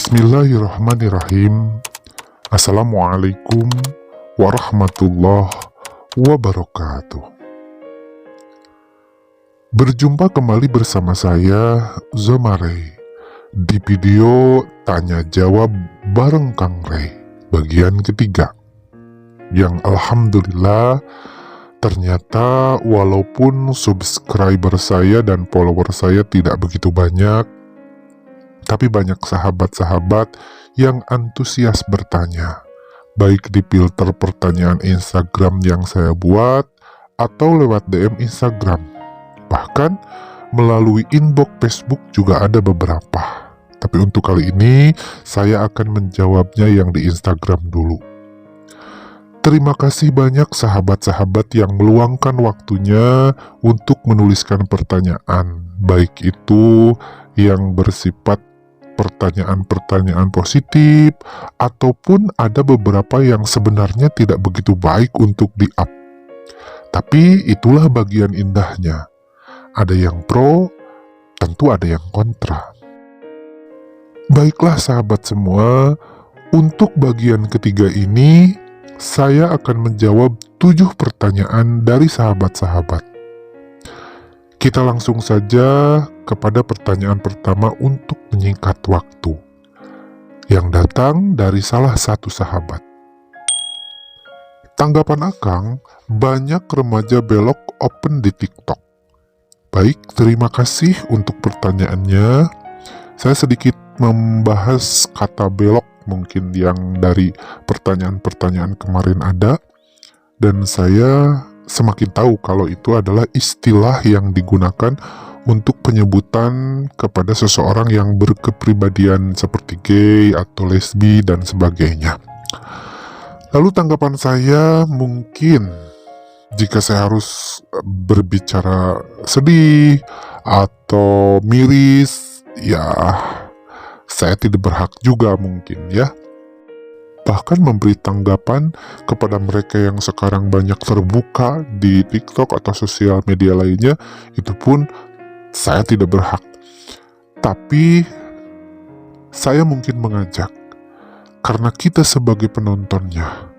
Bismillahirrahmanirrahim. Assalamualaikum warahmatullahi wabarakatuh. Berjumpa kembali bersama saya, Zomare, di video Tanya Jawab bareng Kang Ray, bagian ketiga. Yang alhamdulillah, ternyata walaupun subscriber saya dan follower saya tidak begitu banyak, tapi banyak sahabat-sahabat yang antusias bertanya, baik di filter pertanyaan Instagram yang saya buat, atau lewat DM Instagram. Bahkan melalui inbox Facebook juga ada beberapa. Tapi untuk kali ini, saya akan menjawabnya yang di Instagram dulu. Terima kasih banyak sahabat-sahabat yang meluangkan waktunya untuk menuliskan pertanyaan, baik itu yang bersifat pertanyaan-pertanyaan positif, ataupun ada beberapa yang sebenarnya tidak begitu baik untuk di-up. Tapi itulah bagian indahnya. Ada yang pro, tentu ada yang kontra. Baiklah sahabat semua, untuk bagian ketiga ini, saya akan menjawab 7 pertanyaan dari sahabat-sahabat. Kita langsung saja kepada pertanyaan pertama untuk menyingkat waktu, yang datang dari salah satu sahabat. Tanggapan Akang, banyak remaja belok open di TikTok. Baik, terima kasih untuk pertanyaannya. Saya sedikit membahas kata belok mungkin yang dari pertanyaan-pertanyaan kemarin ada, dan saya semakin tahu kalau itu adalah istilah yang digunakan untuk penyebutan kepada seseorang yang berkepribadian seperti gay atau lesbi dan sebagainya. Lalu tanggapan saya, mungkin jika saya harus berbicara sedih atau miris, ya saya tidak berhak juga mungkin ya. Bahkan memberi tanggapan kepada mereka yang sekarang banyak terbuka di TikTok atau sosial media lainnya, itu pun saya tidak berhak. Tapi saya mungkin mengajak, karena kita sebagai penontonnya,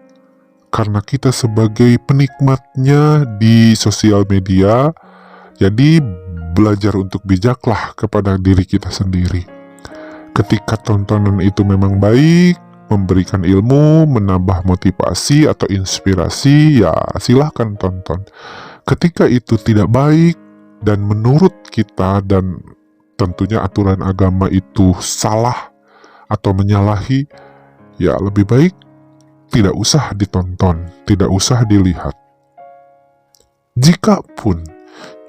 karena kita sebagai penikmatnya di sosial media, jadi belajar untuk bijaklah kepada diri kita sendiri. Ketika tontonan itu memang baik, memberikan ilmu, menambah motivasi atau inspirasi, ya silahkan tonton. Ketika itu tidak baik dan menurut kita dan tentunya aturan agama itu salah atau menyalahi, ya lebih baik tidak usah ditonton, tidak usah dilihat. Jikapun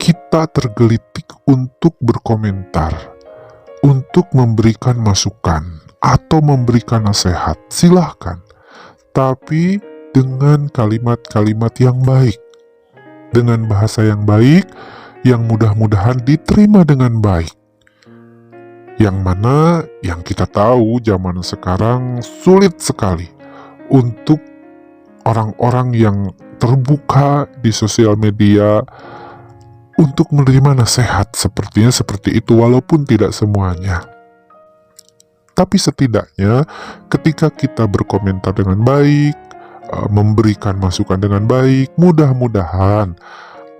kita tergelitik untuk berkomentar, untuk memberikan masukan, atau memberikan nasihat, silahkan. Tapi dengan kalimat-kalimat yang baik, dengan bahasa yang baik, yang mudah-mudahan diterima dengan baik. Yang mana yang kita tahu zaman sekarang sulit sekali untuk orang-orang yang terbuka di sosial media untuk menerima nasihat sepertinya seperti itu, walaupun tidak semuanya. Tapi setidaknya ketika kita berkomentar dengan baik, memberikan masukan dengan baik, mudah-mudahan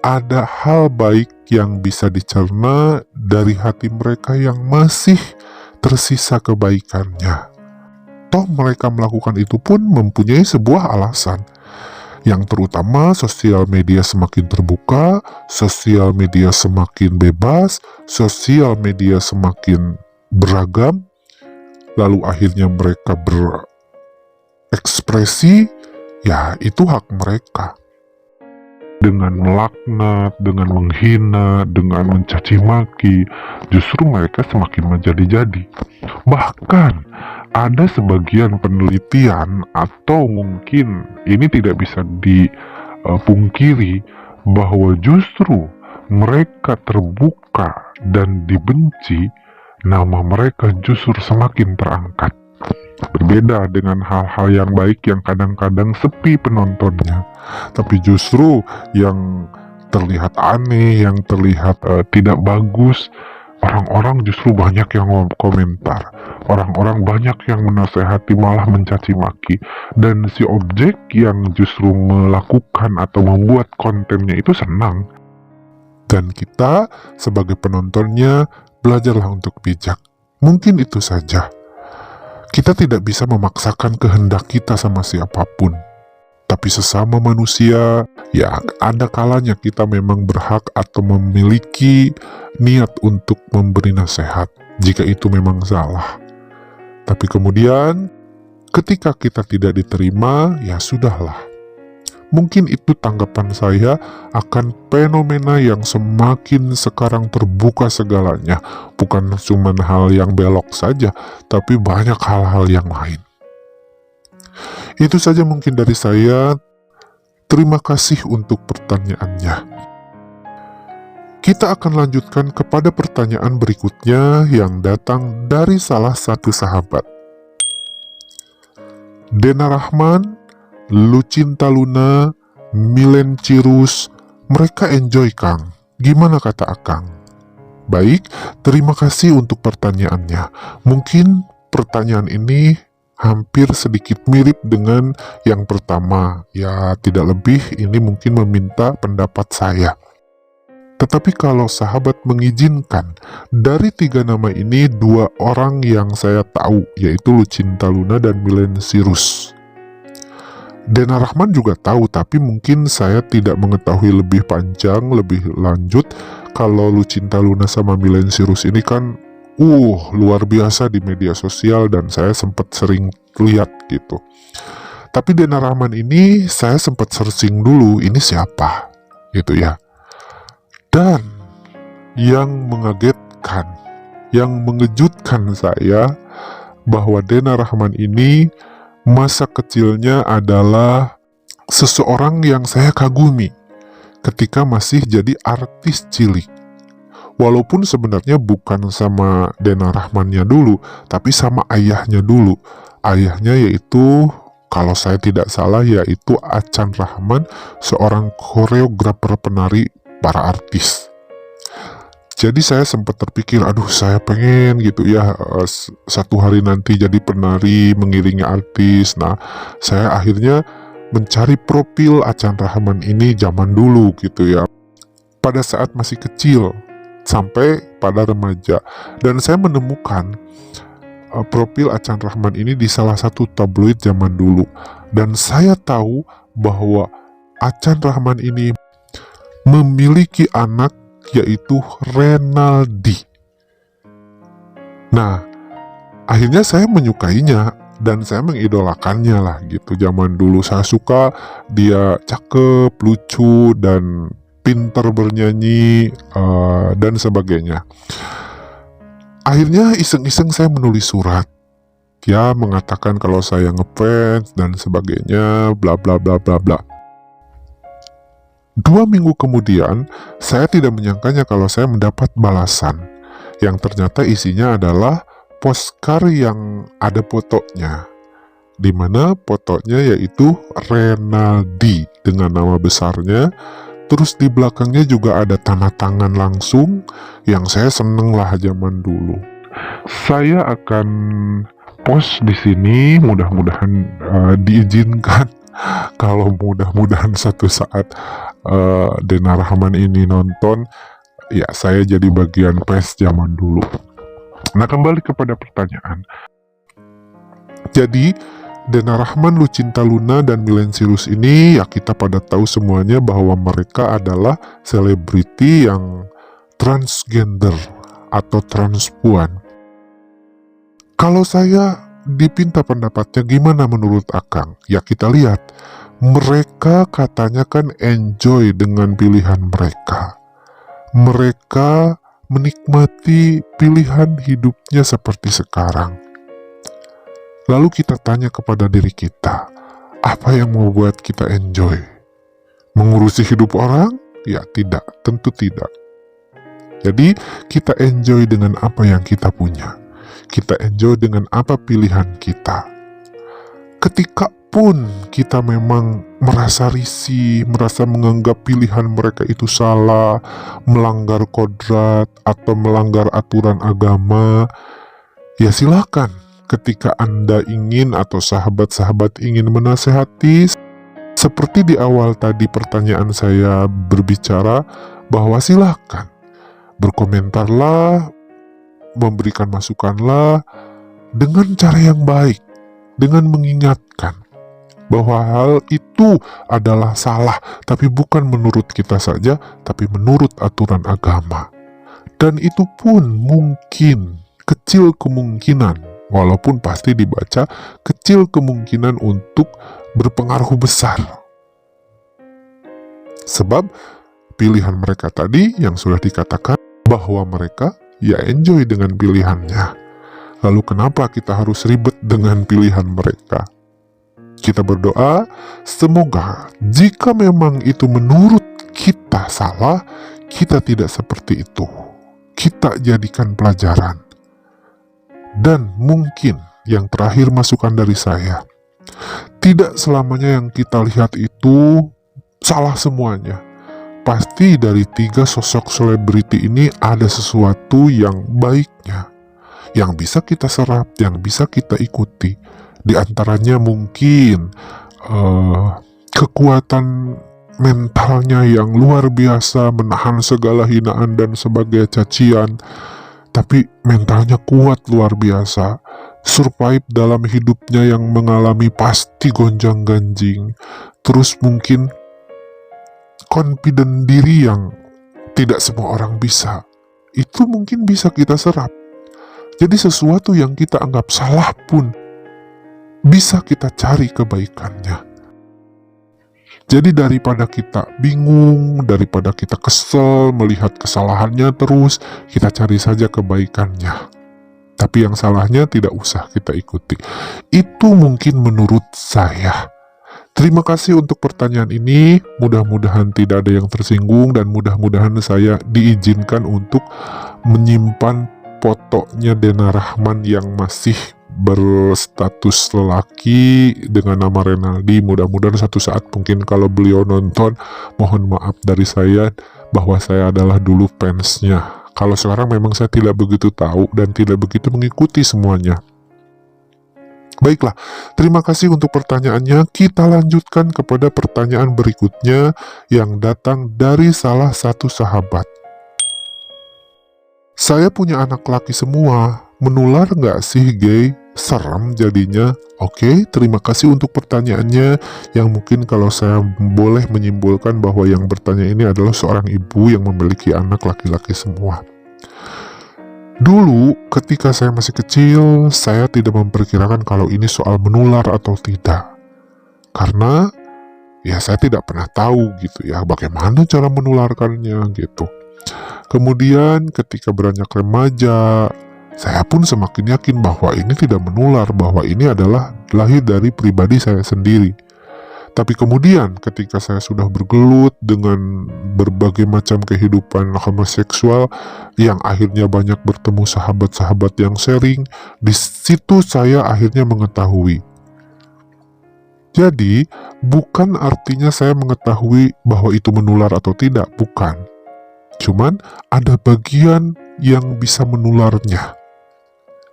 ada hal baik yang bisa dicerna dari hati mereka yang masih tersisa kebaikannya. Toh mereka melakukan itu pun mempunyai sebuah alasan, yang terutama sosial media semakin terbuka, sosial media semakin bebas, sosial media semakin beragam, lalu akhirnya mereka berekspresi, ya itu hak mereka. Dengan melaknat, dengan menghina, dengan mencaci maki, justru mereka semakin menjadi-jadi. Bahkan ada sebagian penelitian, atau mungkin ini tidak bisa dipungkiri, bahwa justru mereka terbuka dan dibenci, nama mereka justru semakin terangkat. Berbeda dengan hal-hal yang baik yang kadang-kadang sepi penontonnya, tapi justru yang terlihat aneh, yang terlihat tidak bagus, orang-orang justru banyak yang komentar, orang-orang banyak yang menasehati malah mencaci maki, dan si objek yang justru melakukan atau membuat kontennya itu senang. Dan kita sebagai penontonnya belajarlah untuk bijak. Mungkin itu saja. Kita tidak bisa memaksakan kehendak kita sama siapapun. Tapi sesama manusia, ya ada kalanya kita memang berhak atau memiliki niat untuk memberi nasihat jika itu memang salah. Tapi kemudian ketika kita tidak diterima, ya sudahlah. Mungkin itu tanggapan saya akan fenomena yang semakin sekarang terbuka segalanya. Bukan cuma hal yang belok saja, tapi banyak hal-hal yang lain. Itu saja mungkin dari saya. Terima kasih untuk pertanyaannya. Kita akan lanjutkan kepada pertanyaan berikutnya yang datang dari salah satu sahabat. Dena Rahman, Lucinta Luna, Milen Cirus, mereka enjoy Kang. Gimana kata Akang? Baik, terima kasih untuk pertanyaannya. Mungkin pertanyaan ini hampir sedikit mirip dengan yang pertama. Ya, tidak lebih, ini mungkin meminta pendapat saya. Tetapi kalau sahabat mengizinkan, dari 3 nama ini 2 orang yang saya tahu, yaitu Lucinta Luna dan Milen Cirus. Dena Rahman juga tahu, tapi mungkin saya tidak mengetahui lebih panjang, lebih lanjut. Kalau Lucinta Luna sama Milen Cirus ini kan luar biasa di media sosial dan saya sempat sering lihat gitu. Tapi Dena Rahman ini saya sempat searching dulu, ini siapa gitu ya. Dan yang mengagetkan, yang mengejutkan saya bahwa Dena Rahman ini masa kecilnya adalah seseorang yang saya kagumi ketika masih jadi artis cilik. Walaupun sebenarnya bukan sama Dena Rahmannya dulu, tapi sama ayahnya dulu. Ayahnya yaitu, kalau saya tidak salah, yaitu Acan Rahman, seorang koreografer penari para artis. Jadi saya sempat terpikir, aduh saya pengen gitu ya, satu hari nanti jadi penari mengiringi artis. Nah, saya akhirnya mencari profil Acan Rahman ini zaman dulu gitu ya, pada saat masih kecil sampai pada remaja. Dan saya menemukan profil Acan Rahman ini di salah satu tabloid zaman dulu. Dan saya tahu bahwa Acan Rahman ini memiliki anak, yaitu Renaldi. Nah, akhirnya saya menyukainya dan saya mengidolakannya lah gitu. Zaman dulu saya suka dia cakep, lucu, dan pintar bernyanyi, dan sebagainya. Akhirnya iseng-iseng saya menulis surat, ya mengatakan kalau saya ngefans dan sebagainya, bla bla bla bla bla. 2 minggu kemudian, saya tidak menyangkanya kalau saya mendapat balasan, yang ternyata isinya adalah postcard yang ada fotonya, dimana fotonya yaitu Renaldi dengan nama besarnya. Terus di belakangnya juga ada tanda tangan langsung, yang saya seneng lah zaman dulu. Saya akan post di sini, mudah-mudahan diizinkan. Kalau mudah-mudahan satu saat Dena Rahman ini nonton, ya saya jadi bagian pes zaman dulu. Nah, kembali kepada pertanyaan. Jadi Dena Rahman, Lucinta Luna, dan Milen Cirus ini ya kita pada tahu semuanya bahwa mereka adalah selebriti yang transgender atau transpuan. Kalau saya dipinta pendapatnya gimana menurut Akang? Ya kita lihat, mereka katanya kan enjoy dengan pilihan mereka. Mereka menikmati pilihan hidupnya seperti sekarang. Lalu kita tanya kepada diri kita, apa yang membuat kita enjoy? Mengurusi hidup orang? Ya tidak, tentu tidak. Jadi kita enjoy dengan apa yang kita punya. Kita enjoy dengan apa pilihan kita. Ketika pun kita memang merasa risih, merasa menganggap pilihan mereka itu salah, melanggar kodrat, atau melanggar aturan agama, ya silakan. Ketika Anda ingin atau sahabat-sahabat ingin menasehati, seperti di awal tadi pertanyaan saya berbicara, bahwa silakan berkomentarlah, memberikan masukanlah dengan cara yang baik, dengan mengingatkan bahwa hal itu adalah salah, tapi bukan menurut kita saja, tapi menurut aturan agama. Dan itu pun mungkin, kecil kemungkinan, walaupun pasti dibaca, kecil kemungkinan untuk berpengaruh besar. Sebab pilihan mereka tadi yang sudah dikatakan bahwa mereka ya enjoy dengan pilihannya. Lalu kenapa kita harus ribet dengan pilihan mereka? Kita berdoa, semoga jika memang itu menurut kita salah, kita tidak seperti itu. Kita jadikan pelajaran. Dan mungkin yang terakhir masukan dari saya, tidak selamanya yang kita lihat itu salah semuanya. Pasti dari 3 sosok selebriti ini ada sesuatu yang baiknya, yang bisa kita serap, yang bisa kita ikuti. Di antaranya mungkin kekuatan mentalnya yang luar biasa, menahan segala hinaan dan sebagai cacian, tapi mentalnya kuat luar biasa, survive dalam hidupnya yang mengalami pasti gonjang-ganjing, terus mungkin confident diri yang tidak semua orang bisa, itu mungkin bisa kita serap. Jadi sesuatu yang kita anggap salah pun bisa kita cari kebaikannya. Jadi daripada kita bingung, daripada kita kesel melihat kesalahannya terus, kita cari saja kebaikannya. Tapi yang salahnya tidak usah kita ikuti. Itu mungkin menurut saya. Terima kasih untuk pertanyaan ini. Mudah-mudahan tidak ada yang tersinggung dan mudah-mudahan saya diizinkan untuk menyimpan fotonya Dena Rahman yang masih berstatus lelaki dengan nama Renaldi. Mudah-mudahan satu saat mungkin kalau beliau nonton, mohon maaf dari saya bahwa saya adalah dulu fansnya. Kalau sekarang memang saya tidak begitu tahu dan tidak begitu mengikuti semuanya. Baiklah, terima kasih untuk pertanyaannya. Kita lanjutkan kepada pertanyaan berikutnya yang datang dari salah satu sahabat. Saya punya anak laki semua, menular nggak sih gay? Serem jadinya. Oke, terima kasih untuk pertanyaannya, yang mungkin kalau saya boleh menyimpulkan bahwa yang bertanya ini adalah seorang ibu yang memiliki anak laki-laki semua. Dulu ketika saya masih kecil, saya tidak memperkirakan kalau ini soal menular atau tidak. Karena ya saya tidak pernah tahu gitu ya bagaimana cara menularkannya gitu. Kemudian ketika beranjak remaja, saya pun semakin yakin bahwa ini tidak menular, bahwa ini adalah lahir dari pribadi saya sendiri. Tapi kemudian ketika saya sudah bergelut dengan berbagai macam kehidupan homoseksual yang akhirnya banyak bertemu sahabat-sahabat yang sharing, di situ saya akhirnya mengetahui. Jadi, bukan artinya saya mengetahui bahwa itu menular atau tidak, bukan. Cuman ada bagian yang bisa menularnya.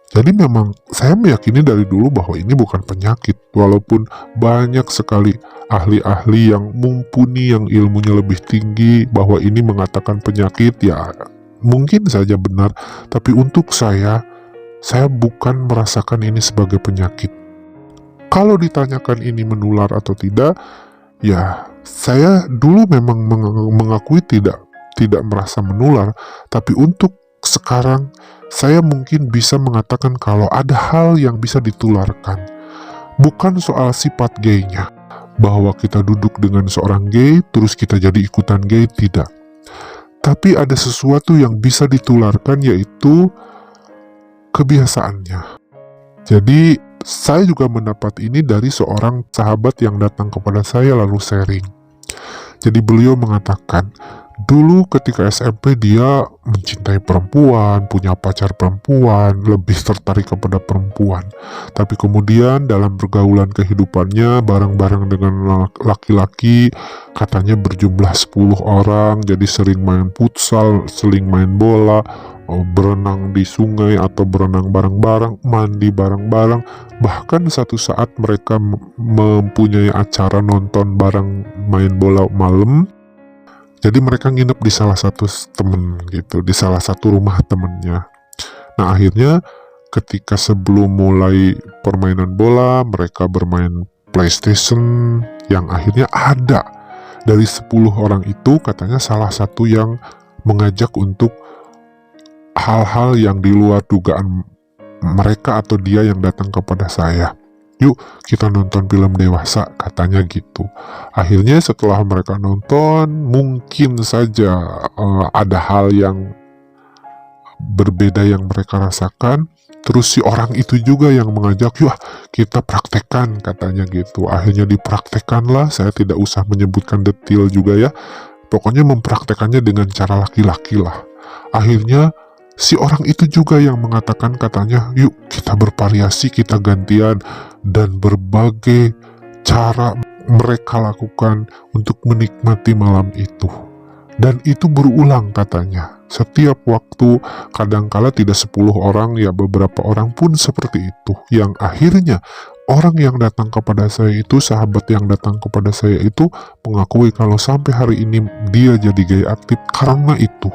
Jadi memang saya meyakini dari dulu bahwa ini bukan penyakit, walaupun banyak sekali ahli-ahli yang mumpuni, yang ilmunya lebih tinggi, bahwa ini mengatakan penyakit, ya mungkin saja benar, tapi untuk saya bukan merasakan ini sebagai penyakit. Kalau ditanyakan ini menular atau tidak, ya saya dulu memang mengakui tidak merasa menular, tapi untuk sekarang saya mungkin bisa mengatakan kalau ada hal yang bisa ditularkan. Bukan soal sifat gaynya, bahwa kita duduk dengan seorang gay terus kita jadi ikutan gay, tidak. Tapi ada sesuatu yang bisa ditularkan, yaitu kebiasaannya. Jadi saya juga mendapat ini dari seorang sahabat yang datang kepada saya lalu sharing. Jadi beliau mengatakan, Dulu ketika SMP dia mencintai perempuan, punya pacar perempuan, lebih tertarik kepada perempuan. Tapi kemudian dalam pergaulan kehidupannya bareng-bareng dengan laki-laki, katanya berjumlah 10 orang, jadi sering main futsal, sering main bola, berenang di sungai atau berenang bareng-bareng, mandi bareng-bareng. Bahkan satu saat mereka mempunyai acara nonton bareng main bola malam. Jadi mereka nginep di salah satu temen gitu, di salah satu rumah temennya. Nah akhirnya ketika sebelum mulai permainan bola, mereka bermain PlayStation, yang akhirnya ada dari 10 orang itu katanya salah satu yang mengajak untuk hal-hal yang di luar dugaan mereka atau dia yang datang kepada saya. Yuk kita nonton film dewasa, katanya gitu. Akhirnya setelah mereka nonton, mungkin saja ada hal yang berbeda yang mereka rasakan. Terus si orang itu juga yang mengajak, yuk kita praktekkan, katanya gitu. Akhirnya dipraktekkanlah, saya tidak usah menyebutkan detail juga ya. Pokoknya mempraktekannya dengan cara laki-laki lah. Akhirnya si orang itu juga yang mengatakan, katanya yuk kita bervariasi, kita gantian, dan berbagai cara mereka lakukan untuk menikmati malam itu. Dan itu berulang katanya. Setiap waktu, kadangkala tidak 10 orang, ya beberapa orang pun seperti itu. Yang akhirnya orang yang datang kepada saya itu, sahabat yang datang kepada saya itu mengakui kalau sampai hari ini dia jadi gay aktif karena itu.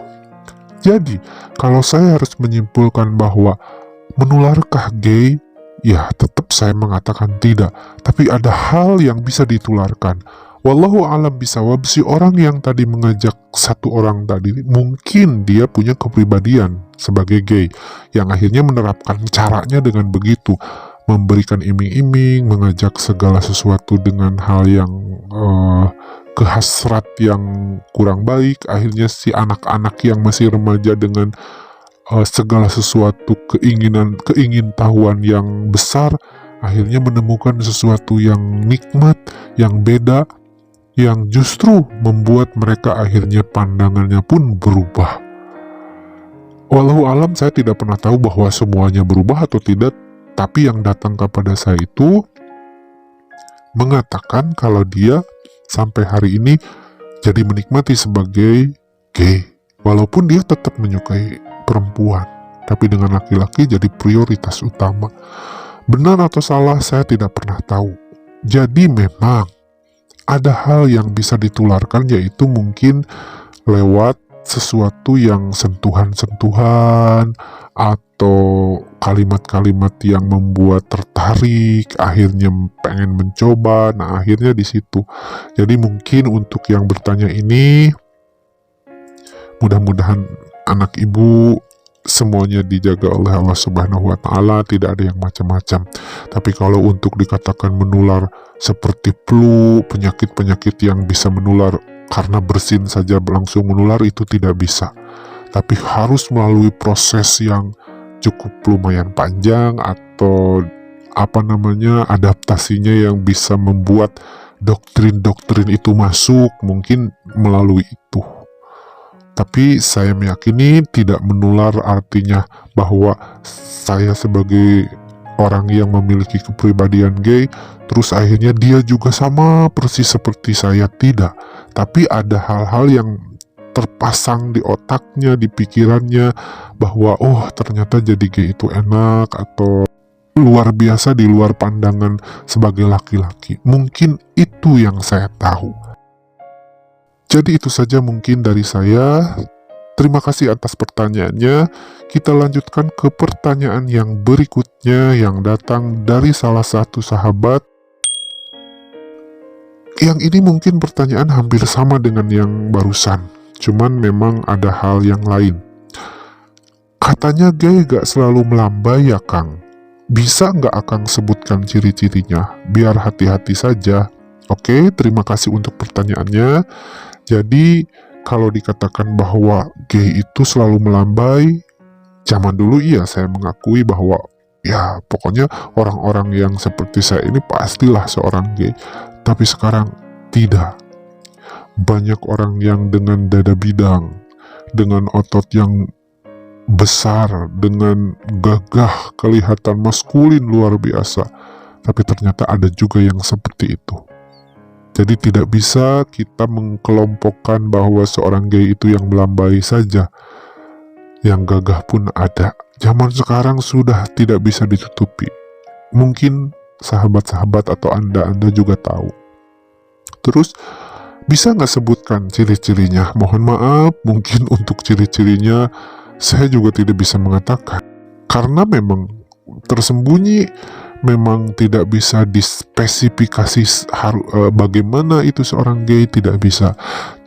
Jadi, kalau saya harus menyimpulkan bahwa menularkah gay, ya tetap saya mengatakan tidak. Tapi ada hal yang bisa ditularkan. Wallahu alam bisawab, si orang yang tadi mengajak satu orang tadi, mungkin dia punya kepribadian sebagai gay, yang akhirnya menerapkan caranya dengan begitu. Memberikan iming-iming, mengajak segala sesuatu dengan hal yang kehasrat yang kurang baik. Akhirnya si anak-anak yang masih remaja dengan segala sesuatu keingintahuan yang besar, akhirnya menemukan sesuatu yang nikmat, yang beda, yang justru membuat mereka akhirnya pandangannya pun berubah. Walau alam, saya tidak pernah tahu bahwa semuanya berubah atau tidak, tapi yang datang kepada saya itu mengatakan kalau dia sampai hari ini jadi menikmati sebagai gay, walaupun dia tetap menyukai perempuan, tapi dengan laki-laki jadi prioritas utama. Benar atau salah saya tidak pernah tahu. Jadi memang ada hal yang bisa ditularkan, yaitu mungkin lewat sesuatu yang sentuhan-sentuhan atau kalimat-kalimat yang membuat tertarik, akhirnya pengen mencoba. Nah akhirnya di situ. Jadi mungkin untuk yang bertanya ini, mudah-mudahan anak ibu semuanya dijaga oleh Allah Subhanahu wa Ta'ala, tidak ada yang macam-macam. Tapi kalau untuk dikatakan menular seperti flu, penyakit-penyakit yang bisa menular karena bersin saja langsung menular, itu tidak bisa. Tapi harus melalui proses yang cukup lumayan panjang, atau adaptasinya yang bisa membuat doktrin-doktrin itu masuk, mungkin melalui itu. Tapi saya meyakini tidak menular artinya bahwa saya sebagai orang yang memiliki kepribadian gay, terus akhirnya dia juga sama persis seperti saya, tidak. Tapi ada hal-hal yang terpasang di otaknya, di pikirannya, bahwa oh ternyata jadi gay itu enak, atau luar biasa di luar pandangan sebagai laki-laki. Mungkin itu yang saya tahu. Jadi itu saja mungkin dari saya. Terima kasih atas pertanyaannya. Kita lanjutkan ke pertanyaan yang berikutnya yang datang dari salah satu sahabat. Yang ini mungkin pertanyaan hampir sama dengan yang barusan, cuman memang ada hal yang lain. Katanya gay gak selalu melambai ya Kang? Bisa gak Akang sebutkan ciri-cirinya? Biar hati-hati saja. Oke, terima kasih untuk pertanyaannya. Jadi kalau dikatakan bahwa gay itu selalu melambai, zaman dulu iya saya mengakui bahwa ya pokoknya orang-orang yang seperti saya ini pastilah seorang gay. Tapi sekarang tidak. banyak orang yang dengan dada bidang, dengan otot yang besar, dengan gagah, kelihatan maskulin luar biasa. Tapi ternyata ada juga yang seperti itu. Jadi tidak bisa kita mengkelompokkan bahwa seorang gay itu yang melambai saja. Yang gagah pun ada. Zaman sekarang sudah tidak bisa ditutupi. Mungkin sahabat-sahabat atau anda juga tahu. Terus bisa nggak sebutkan ciri-cirinya? Mohon maaf, mungkin untuk ciri-cirinya saya juga tidak bisa mengatakan. Karena memang tersembunyi, memang tidak bisa dispesifikasi bagaimana itu seorang gay, tidak bisa.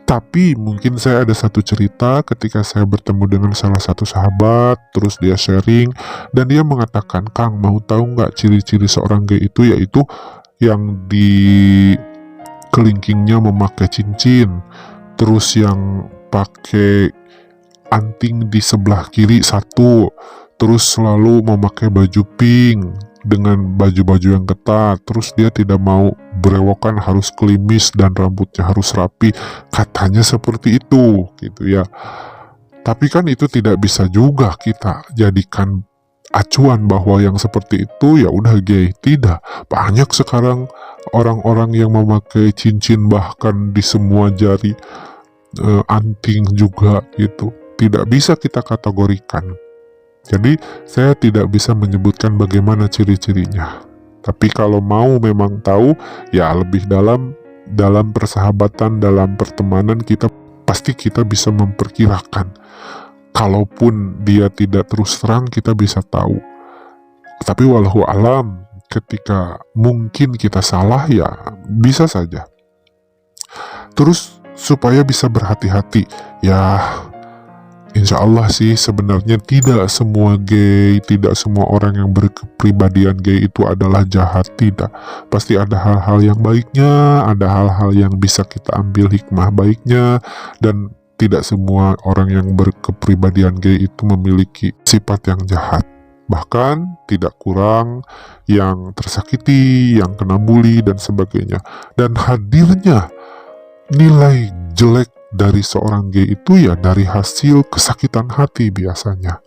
Tapi mungkin saya ada satu cerita ketika saya bertemu dengan salah satu sahabat, terus dia sharing, dan dia mengatakan, "Kang, mau tahu nggak ciri-ciri seorang gay itu?" Yaitu yang di kelingkingnya memakai cincin, terus yang pakai anting di sebelah kiri satu, terus selalu memakai baju pink dengan baju-baju yang ketat, terus dia tidak mau berewokan, harus klimis dan rambutnya harus rapi, katanya seperti itu gitu ya. Tapi kan itu tidak bisa juga kita jadikan acuan bahwa yang seperti itu ya udah gay. Tidak, banyak sekarang orang-orang yang memakai cincin bahkan di semua jari, anting juga gitu. Tidak bisa kita kategorikan. Jadi saya tidak bisa menyebutkan bagaimana ciri-cirinya. Tapi kalau mau memang tahu, ya lebih dalam persahabatan, dalam pertemanan pasti kita bisa memperkirakan. Kalaupun dia tidak terus terang, kita bisa tahu. Tapi walau alam, ketika mungkin kita salah, ya bisa saja. Terus supaya bisa berhati-hati, ya insya Allah sih sebenarnya tidak semua gay, tidak semua orang yang berkepribadian gay itu adalah jahat, tidak. Pasti ada hal-hal yang baiknya, ada hal-hal yang bisa kita ambil hikmah baiknya, dan tidak semua orang yang berkepribadian gay itu memiliki sifat yang jahat. Bahkan tidak kurang yang tersakiti, yang kena bully dan sebagainya. Dan hadirnya nilai jelek dari seorang gay itu ya dari hasil kesakitan hati biasanya.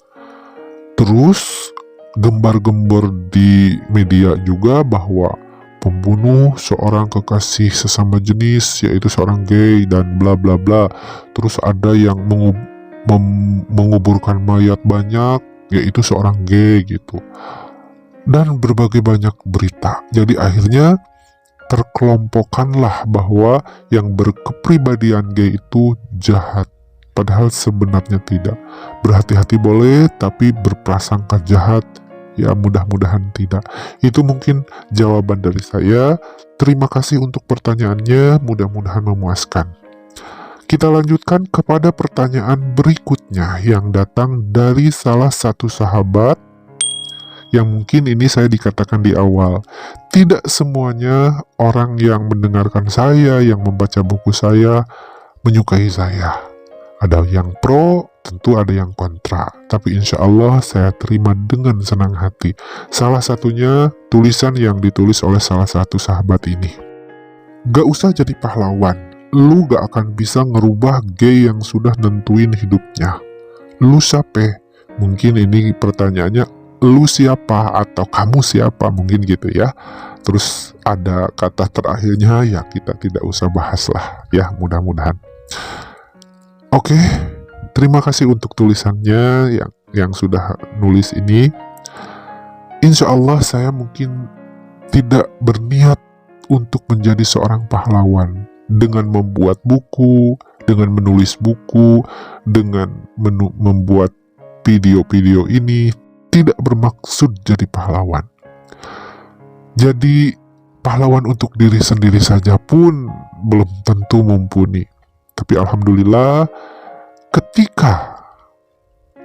Terus gembar-gembor di media juga bahwa pembunuh seorang kekasih sesama jenis yaitu seorang gay dan bla bla bla. Terus ada yang menguburkan mayat banyak yaitu seorang gay gitu. Dan berbagai banyak berita. Jadi akhirnya terkelompokkanlah bahwa yang berkepribadian gay itu jahat, padahal sebenarnya tidak. Berhati-hati boleh, tapi berprasangka jahat, ya mudah-mudahan tidak. Itu mungkin jawaban dari saya. Terima kasih untuk pertanyaannya, mudah-mudahan memuaskan. Kita lanjutkan kepada pertanyaan berikutnya yang datang dari salah satu sahabat yang mungkin ini saya dikatakan di awal. Tidak semuanya orang yang mendengarkan saya, yang membaca buku saya, menyukai saya. Ada yang pro, tentu ada yang kontra. Tapi insya Allah saya terima dengan senang hati. Salah satunya tulisan yang ditulis oleh salah satu sahabat ini. Gak usah jadi pahlawan. Lu gak akan bisa ngerubah gay yang sudah nentuin hidupnya. Lu siapa? Mungkin ini pertanyaannya, lu siapa atau kamu siapa, mungkin gitu ya. Terus ada kata terakhirnya, ya kita tidak usah bahas lah ya, mudah-mudahan. Oke, terima kasih untuk tulisannya yang sudah nulis ini. Insya Allah saya mungkin tidak berniat untuk menjadi seorang pahlawan dengan membuat buku, dengan menulis buku, dengan membuat video-video ini. Tidak bermaksud jadi pahlawan. Jadi pahlawan untuk diri sendiri saja pun belum tentu mumpuni. Tapi alhamdulillah ketika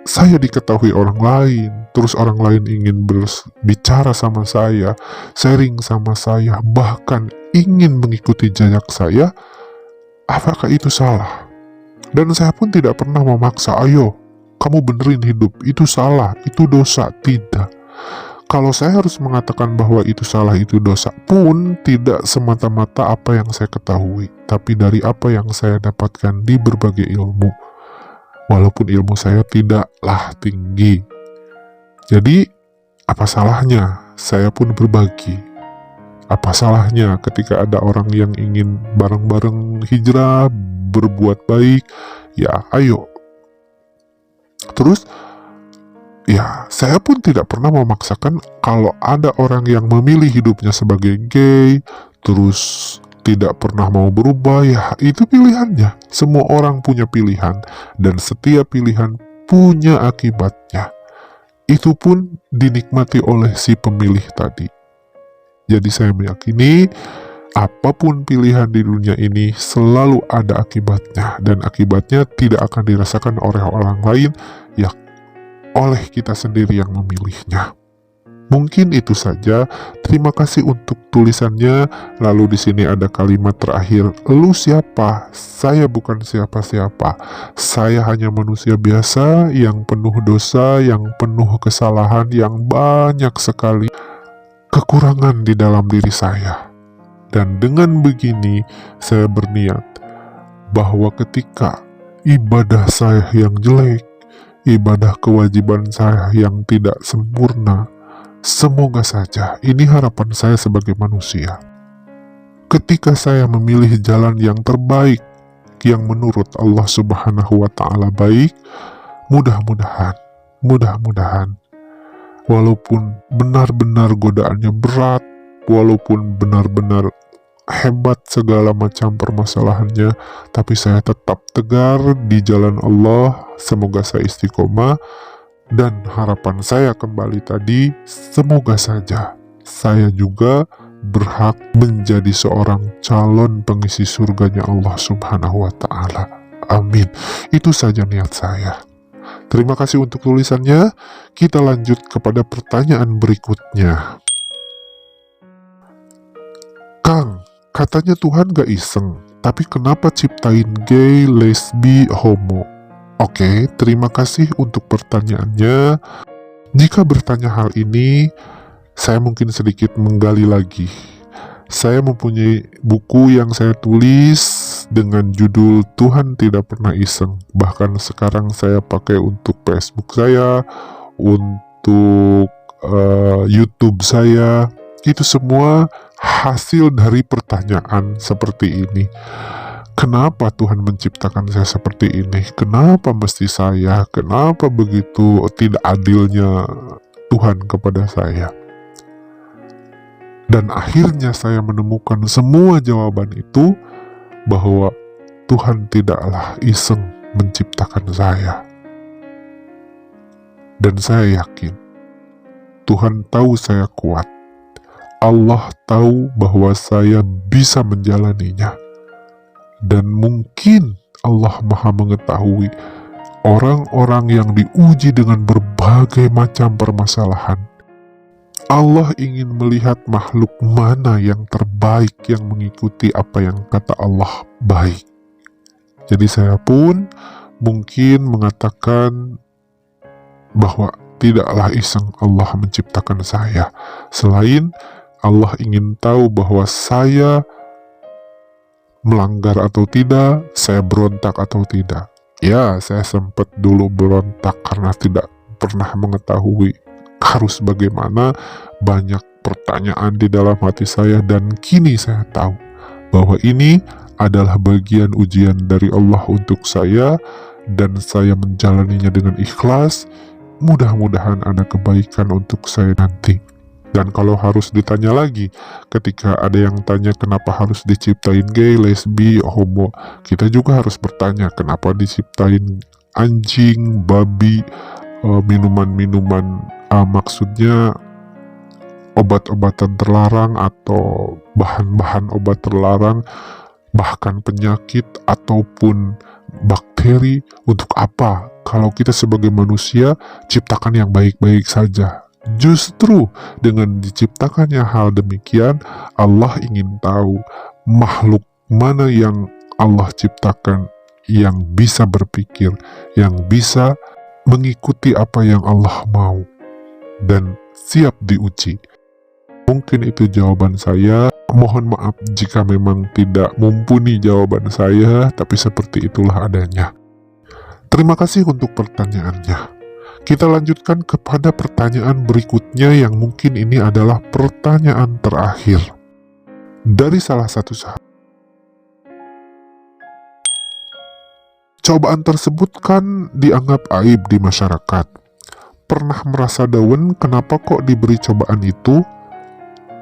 saya diketahui orang lain, terus orang lain ingin berbicara sama saya, sharing sama saya, bahkan ingin mengikuti jejak saya, apakah itu salah? Dan saya pun tidak pernah memaksa, ayo kamu benerin hidup, itu salah, itu dosa. Tidak. Kalau saya harus mengatakan bahwa itu salah, itu dosa pun tidak semata-mata apa yang saya ketahui, tapi dari apa yang saya dapatkan di berbagai ilmu. Walaupun ilmu saya tidaklah tinggi. Jadi, apa salahnya saya pun berbagi? Apa salahnya ketika ada orang yang ingin bareng-bareng hijrah, berbuat baik, ya ayo. Terus, ya, saya pun tidak pernah memaksakan kalau ada orang yang memilih hidupnya sebagai gay, terus tidak pernah mau berubah, ya itu pilihannya. Semua orang punya pilihan, dan setiap pilihan punya akibatnya. Itu pun dinikmati oleh si pemilih tadi. Jadi saya meyakini, apapun pilihan di dunia ini selalu ada akibatnya, dan akibatnya tidak akan dirasakan oleh orang lain, ya oleh kita sendiri yang memilihnya. Mungkin itu saja. Terima kasih untuk tulisannya. Lalu di sini ada kalimat terakhir, "Lu siapa? Saya bukan siapa-siapa. Saya hanya manusia biasa yang penuh dosa, yang penuh kesalahan, yang banyak sekali kekurangan di dalam diri saya. Dan dengan begini saya berniat bahwa ketika ibadah saya yang jelek, ibadah kewajiban saya yang tidak sempurna, semoga saja, ini harapan saya sebagai manusia, ketika saya memilih jalan yang terbaik, yang menurut Allah Subhanahu wa Ta'ala baik, mudah-mudahan, walaupun benar-benar godaannya berat, walaupun benar-benar hebat segala macam permasalahannya, tapi saya tetap tegar di jalan Allah. Semoga saya istiqomah, dan harapan saya kembali tadi, semoga saja saya juga berhak menjadi seorang calon pengisi surganya Allah Subhanahu wa Ta'ala. Amin. Itu saja niat saya. Terima kasih untuk tulisannya. Kita lanjut kepada pertanyaan berikutnya. Kang, katanya Tuhan gak iseng, tapi kenapa ciptain gay, lesbi, homo? Oke, terima kasih untuk pertanyaannya. Jika bertanya hal ini, saya mungkin sedikit menggali lagi. Saya mempunyai buku yang saya tulis dengan judul Tuhan Tidak Pernah Iseng. Bahkan sekarang saya pakai untuk Facebook saya, untuk YouTube saya. Itu semua hasil dari pertanyaan seperti ini. Kenapa Tuhan menciptakan saya seperti ini? Kenapa mesti saya? Kenapa begitu tidak adilnya Tuhan kepada saya? Dan akhirnya saya menemukan semua jawaban itu, bahwa Tuhan tidaklah iseng menciptakan saya. Dan saya yakin Tuhan tahu saya kuat. Allah tahu bahwa saya bisa menjalaninya. Dan mungkin Allah Maha mengetahui orang-orang yang diuji dengan berbagai macam permasalahan. Allah ingin melihat makhluk mana yang terbaik, yang mengikuti apa yang kata Allah baik. Jadi saya pun mungkin mengatakan bahwa tidaklah iseng Allah menciptakan saya. Selain Allah ingin tahu bahwa saya melanggar atau tidak, saya berontak atau tidak. Ya, saya sempat dulu berontak karena tidak pernah mengetahui harus bagaimana. Banyak pertanyaan di dalam hati saya, dan kini saya tahu bahwa ini adalah bagian ujian dari Allah untuk saya, dan saya menjalaninya dengan ikhlas. Mudah-mudahan ada kebaikan untuk saya nanti. Dan kalau harus ditanya lagi, ketika ada yang tanya kenapa harus diciptain gay, lesbi, homo, kita juga harus bertanya kenapa diciptain anjing, babi, minuman-minuman, maksudnya obat-obatan terlarang atau bahan-bahan obat terlarang, bahkan penyakit ataupun bakteri. Untuk apa? Kalau kita sebagai manusia ciptakan yang baik-baik saja. Justru dengan diciptakannya hal demikian, Allah ingin tahu makhluk mana yang Allah ciptakan yang bisa berpikir, yang bisa mengikuti apa yang Allah mau. Dan siap diuji. Mungkin itu jawaban saya. Mohon maaf jika memang tidak mumpuni jawaban saya, tapi seperti itulah adanya. Terima kasih untuk pertanyaannya. Kita lanjutkan kepada pertanyaan berikutnya yang mungkin ini adalah pertanyaan terakhir dari salah satu sahabat. Cobaan tersebut kan dianggap aib di masyarakat. Pernah merasa down kenapa kok diberi cobaan itu?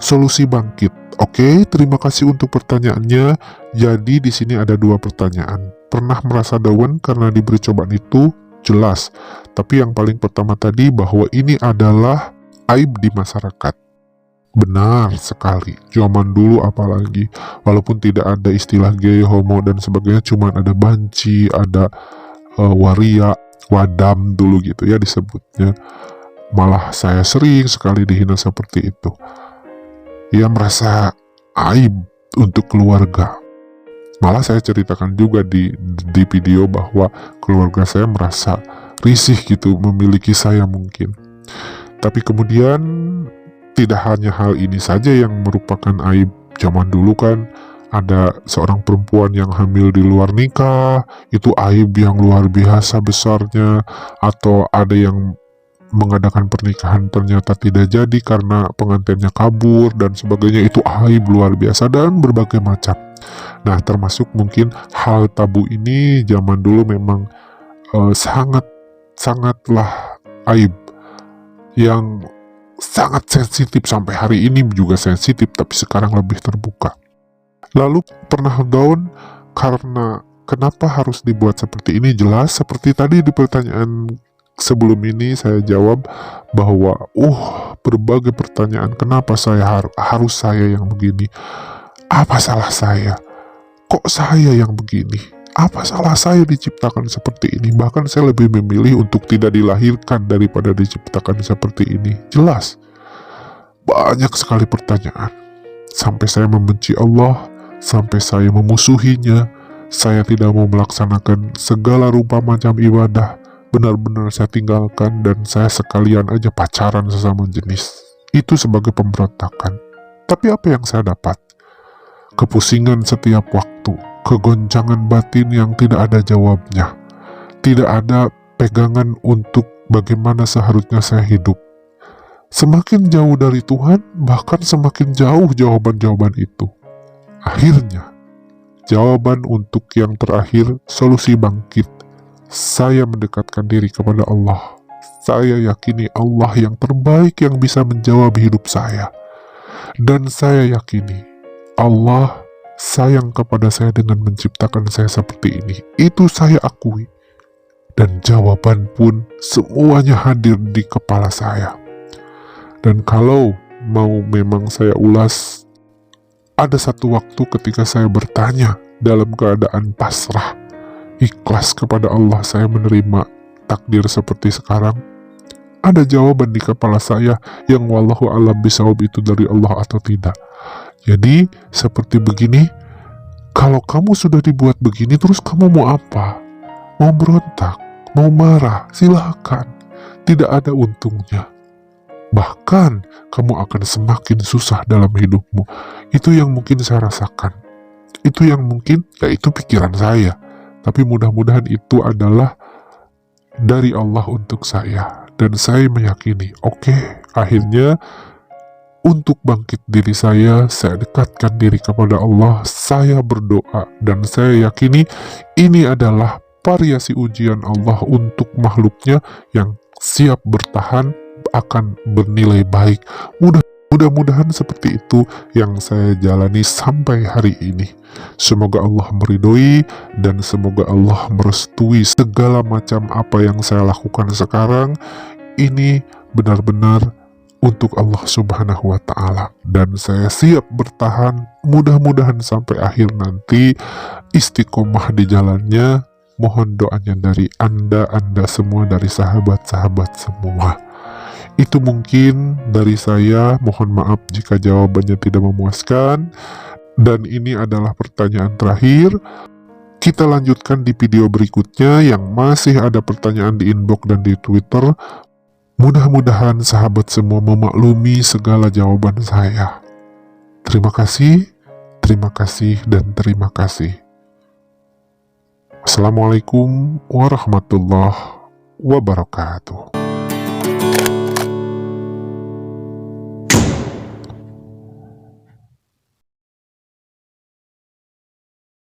Solusi bangkit. Oke, terima kasih untuk pertanyaannya. Jadi di sini ada dua pertanyaan. Pernah merasa down karena diberi cobaan itu? Jelas. Tapi yang paling pertama tadi bahwa ini adalah aib di masyarakat. Benar sekali. Zaman dulu apalagi, walaupun tidak ada istilah gay, homo dan sebagainya, cuman ada banci, ada waria, wadam dulu gitu ya disebutnya. Malah saya sering sekali dihina seperti itu. Ia merasa aib untuk keluarga. Malah saya ceritakan juga di video bahwa keluarga saya merasa risih gitu memiliki saya mungkin. Tapi kemudian tidak hanya hal ini saja yang merupakan aib. Zaman dulu kan ada seorang perempuan yang hamil di luar nikah, itu aib yang luar biasa besarnya. Atau ada yang mengadakan pernikahan ternyata tidak jadi karena pengantinnya kabur dan sebagainya, itu aib luar biasa dan berbagai macam. Nah, termasuk mungkin hal tabu ini zaman dulu memang sangatlah aib yang sangat sensitif, sampai hari ini juga sensitif, tapi sekarang lebih terbuka. Lalu pernah down karena kenapa harus dibuat seperti ini? Jelas seperti tadi di pertanyaan sebelum ini saya jawab bahwa berbagai pertanyaan, kenapa saya harus saya yang begini? Apa salah saya? Kok saya yang begini? Apa salah saya diciptakan seperti ini? Bahkan saya lebih memilih untuk tidak dilahirkan daripada diciptakan seperti ini. Jelas banyak sekali pertanyaan. Sampai saya membenci Allah, sampai saya memusuhinya. Saya tidak mau melaksanakan segala rupa macam ibadah. Benar-benar saya tinggalkan dan saya sekalian aja pacaran sesama jenis. Itu sebagai pemberontakan. Tapi apa yang saya dapat? Kepusingan setiap waktu, kegoncangan batin yang tidak ada jawabnya. Tidak ada pegangan untuk bagaimana seharusnya saya hidup. Semakin jauh dari Tuhan, bahkan semakin jauh jawaban-jawaban itu. Akhirnya, jawaban untuk yang terakhir, solusi bangkit. Saya mendekatkan diri kepada Allah. Saya yakini Allah yang terbaik yang bisa menjawab hidup saya. Dan saya yakini Allah sayang kepada saya dengan menciptakan saya seperti ini. Itu saya akui. Dan jawaban pun semuanya hadir di kepala saya. Dan kalau mau memang saya ulas, ada satu waktu ketika saya bertanya dalam keadaan pasrah, ikhlas kepada Allah, saya menerima takdir seperti sekarang. Ada jawaban di kepala saya yang wallahu a'lam bishawab itu dari Allah atau tidak. Jadi seperti begini, kalau kamu sudah dibuat begini, terus kamu mau apa? Mau berontak? Mau marah? Silahkan. Tidak ada untungnya. Bahkan kamu akan semakin susah dalam hidupmu. Itu yang mungkin saya rasakan. Itu yang mungkin, itu pikiran saya. Tapi mudah-mudahan itu adalah dari Allah untuk saya. Dan saya meyakini, akhirnya untuk bangkit diri saya dekatkan diri kepada Allah, saya berdoa, dan saya yakini ini adalah variasi ujian Allah untuk makhluknya yang siap bertahan akan bernilai baik. Mudah-mudahan seperti itu yang saya jalani sampai hari ini. Semoga Allah meridhoi dan semoga Allah merestui segala macam apa yang saya lakukan sekarang. Ini benar-benar untuk Allah Subhanahu wa Ta'ala, dan saya siap bertahan. Mudah-mudahan sampai akhir nanti istiqomah di jalannya. Mohon doanya dari Anda semua, dari sahabat-sahabat semua. Itu mungkin dari saya. Mohon maaf jika jawabannya tidak memuaskan. Dan ini adalah pertanyaan terakhir. Kita lanjutkan di video berikutnya yang masih ada pertanyaan di inbox dan di Twitter. Mudah-mudahan sahabat semua memaklumi segala jawaban saya. Terima kasih, dan terima kasih. Assalamualaikum warahmatullahi wabarakatuh.